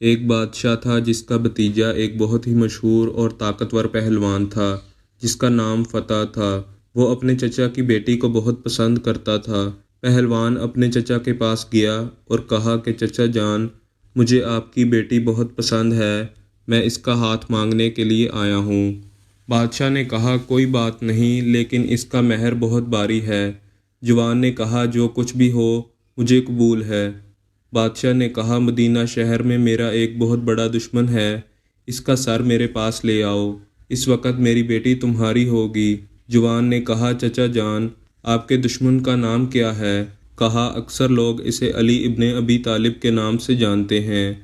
ایک بادشاہ تھا جس کا بھتیجا ایک بہت ہی مشہور اور طاقتور پہلوان تھا جس کا نام فتح تھا۔ وہ اپنے چچا کی بیٹی کو بہت پسند کرتا تھا۔ پہلوان اپنے چچا کے پاس گیا اور کہا کہ چچا جان، مجھے آپ کی بیٹی بہت پسند ہے، میں اس کا ہاتھ مانگنے کے لیے آیا ہوں۔ بادشاہ نے کہا کوئی بات نہیں، لیکن اس کا مہر بہت بھاری ہے۔ جوان نے کہا جو کچھ بھی ہو مجھے قبول ہے۔ بادشاہ نے کہا مدینہ شہر میں میرا ایک بہت بڑا دشمن ہے، اس کا سر میرے پاس لے آؤ، اس وقت میری بیٹی تمہاری ہوگی۔ جوان نے کہا چچا جان، آپ کے دشمن کا نام کیا ہے؟ کہا اکثر لوگ اسے علی ابن ابی طالب کے نام سے جانتے ہیں۔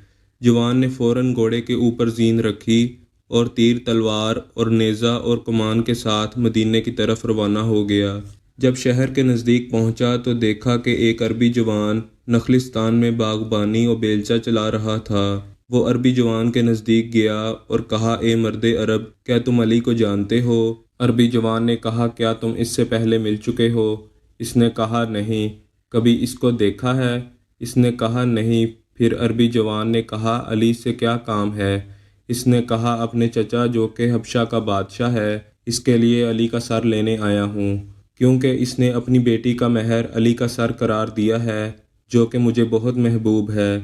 جوان نے فوراً گھوڑے کے اوپر زین رکھی اور تیر تلوار اور نیزہ اور کمان کے ساتھ مدینے کی طرف روانہ ہو گیا۔ جب شہر کے نزدیک پہنچا تو دیکھا کہ ایک عربی جوان نخلستان میں باغبانی و بیلچہ چلا رہا تھا۔ وہ عربی جوان کے نزدیک گیا اور کہا اے مرد عرب، کیا تم علی کو جانتے ہو؟ عربی جوان نے کہا کیا تم اس سے پہلے مل چکے ہو؟ اس نے کہا نہیں۔ کبھی اس کو دیکھا ہے؟ اس نے کہا نہیں۔ پھر عربی جوان نے کہا علی سے کیا کام ہے؟ اس نے کہا اپنے چچا جو کہ حبشہ کا بادشاہ ہے، اس کے لیے علی کا سر لینے آیا ہوں، کیونکہ اس نے اپنی بیٹی کا مہر علی کا سر قرار دیا ہے جو کہ مجھے بہت محبوب ہے۔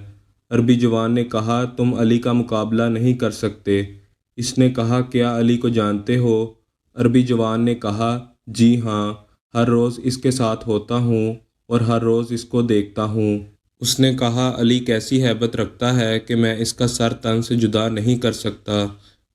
عربی جوان نے کہا تم علی کا مقابلہ نہیں کر سکتے۔ اس نے کہا کیا علی کو جانتے ہو؟ عربی جوان نے کہا جی ہاں، ہر روز اس کے ساتھ ہوتا ہوں اور ہر روز اس کو دیکھتا ہوں۔ اس نے کہا علی کیسی ہیبت رکھتا ہے کہ میں اس کا سر تن سے جدا نہیں کر سکتا۔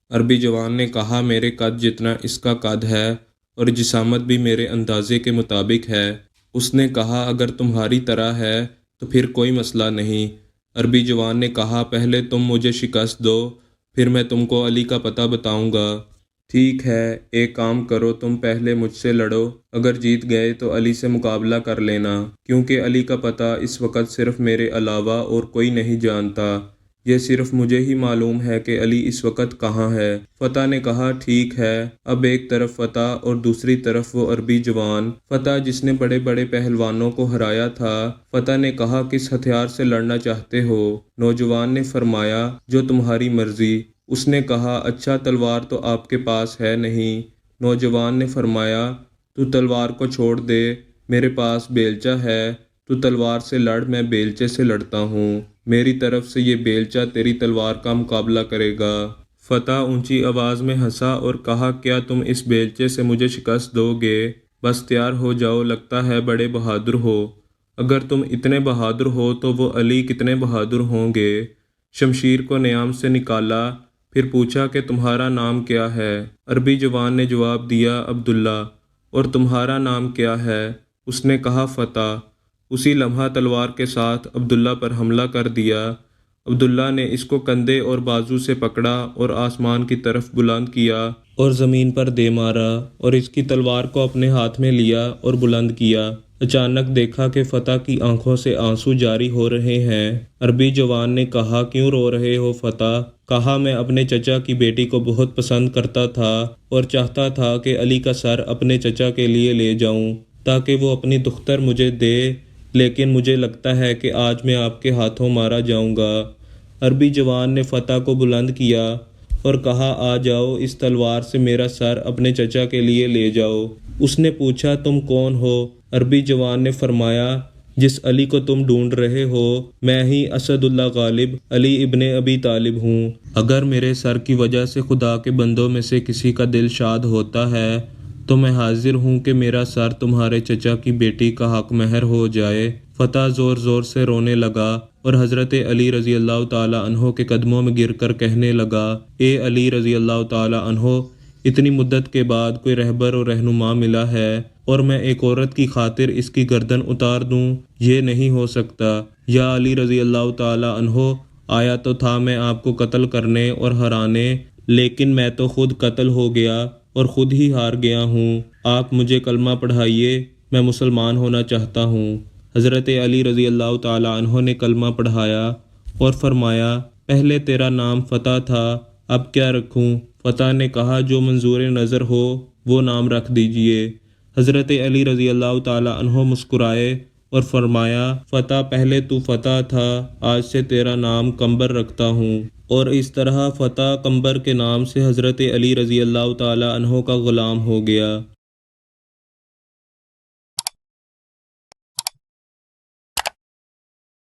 عربی جوان نے کہا میرے قد جتنا اس کا قد ہے اور جسامت بھی میرے اندازے کے مطابق ہے۔ اس نے کہا اگر تمہاری طرح ہے تو پھر کوئی مسئلہ نہیں۔ عربی جوان نے کہا پہلے تم مجھے شکست دو، پھر میں تم کو علی کا پتہ بتاؤں گا۔ ٹھیک ہے، ایک کام کرو، تم پہلے مجھ سے لڑو، اگر جیت گئے تو علی سے مقابلہ کر لینا، کیونکہ علی کا پتہ اس وقت صرف میرے علاوہ اور کوئی نہیں جانتا۔ یہ صرف مجھے ہی معلوم ہے کہ علی اس وقت کہاں ہے۔ فتح نے کہا ٹھیک ہے۔ اب ایک طرف فتح اور دوسری طرف وہ عربی جوان۔ فتح جس نے بڑے بڑے پہلوانوں کو ہرایا تھا۔ فتح نے کہا کس ہتھیار سے لڑنا چاہتے ہو؟ نوجوان نے فرمایا جو تمہاری مرضی۔ اس نے کہا اچھا تلوار تو آپ کے پاس ہے نہیں۔ نوجوان نے فرمایا تو تلوار کو چھوڑ دے، میرے پاس بیلچہ ہے، تو تلوار سے لڑ، میں بیلچے سے لڑتا ہوں، میری طرف سے یہ بیلچہ تیری تلوار کا مقابلہ کرے گا۔ فتح اونچی آواز میں ہنسا اور کہا کیا تم اس بیلچے سے مجھے شکست دو گے؟ بس تیار ہو جاؤ، لگتا ہے بڑے بہادر ہو۔ اگر تم اتنے بہادر ہو تو وہ علی کتنے بہادر ہوں گے۔ شمشیر کو نیام سے نکالا، پھر پوچھا کہ تمہارا نام کیا ہے؟ عربی جوان نے جواب دیا عبداللہ۔ اور تمہارا نام کیا ہے؟ اس نے کہا فتح۔ اسی لمحہ تلوار کے ساتھ عبداللہ پر حملہ کر دیا۔ عبداللہ نے اس کو کندھے اور بازو سے پکڑا اور آسمان کی طرف بلند کیا اور زمین پر دے مارا، اور اس کی تلوار کو اپنے ہاتھ میں لیا اور بلند کیا۔ اچانک دیکھا کہ فتح کی آنکھوں سے آنسو جاری ہو رہے ہیں۔ عربی جوان نے کہا کیوں رو رہے ہو فتح؟ کہا میں اپنے چچا کی بیٹی کو بہت پسند کرتا تھا اور چاہتا تھا کہ علی کا سر اپنے چچا کے لیے لے جاؤں تاکہ وہ اپنی دختر مجھے دے، لیکن مجھے لگتا ہے کہ آج میں آپ کے ہاتھوں مارا جاؤں گا۔ عربی جوان نے فتح کو بلند کیا اور کہا آ جاؤ، اس تلوار سے میرا سر اپنے چچا کے لیے لے جاؤ۔ اس نے پوچھا تم کون ہو؟ عربی جوان نے فرمایا جس علی کو تم ڈھونڈ رہے ہو میں ہی اسد اللہ غالب علی ابن ابی طالب ہوں۔ اگر میرے سر کی وجہ سے خدا کے بندوں میں سے کسی کا دل شاد ہوتا ہے تو میں حاضر ہوں کہ میرا سر تمہارے چچا کی بیٹی کا حق مہر ہو جائے۔ فتح زور زور سے رونے لگا اور حضرت علی رضی اللہ تعالی عنہ کے قدموں میں گر کر کہنے لگا اے علی رضی اللہ تعالی عنہ، اتنی مدت کے بعد کوئی رہبر اور رہنما ملا ہے اور میں ایک عورت کی خاطر اس کی گردن اتار دوں؟ یہ نہیں ہو سکتا۔ یا علی رضی اللہ تعالی عنہ، آیا تو تھا میں آپ کو قتل کرنے اور ہرانے، لیکن میں تو خود قتل ہو گیا اور خود ہی ہار گیا ہوں۔ آپ مجھے کلمہ پڑھائیے، میں مسلمان ہونا چاہتا ہوں۔ حضرت علی رضی اللہ تعالی عنہ نے کلمہ پڑھایا اور فرمایا پہلے تیرا نام فتح تھا، اب کیا رکھوں؟ فتح نے کہا جو منظور نظر ہو وہ نام رکھ دیجئے۔ حضرت علی رضی اللہ تعالی عنہ مسکرائے اور فرمایا فتح پہلے تو فتح تھا، آج سے تیرا نام قمبر رکھتا ہوں۔ اور اس طرح فتح قمبر کے نام سے حضرت علی رضی اللہ تعالی عنہ کا غلام ہو گیا۔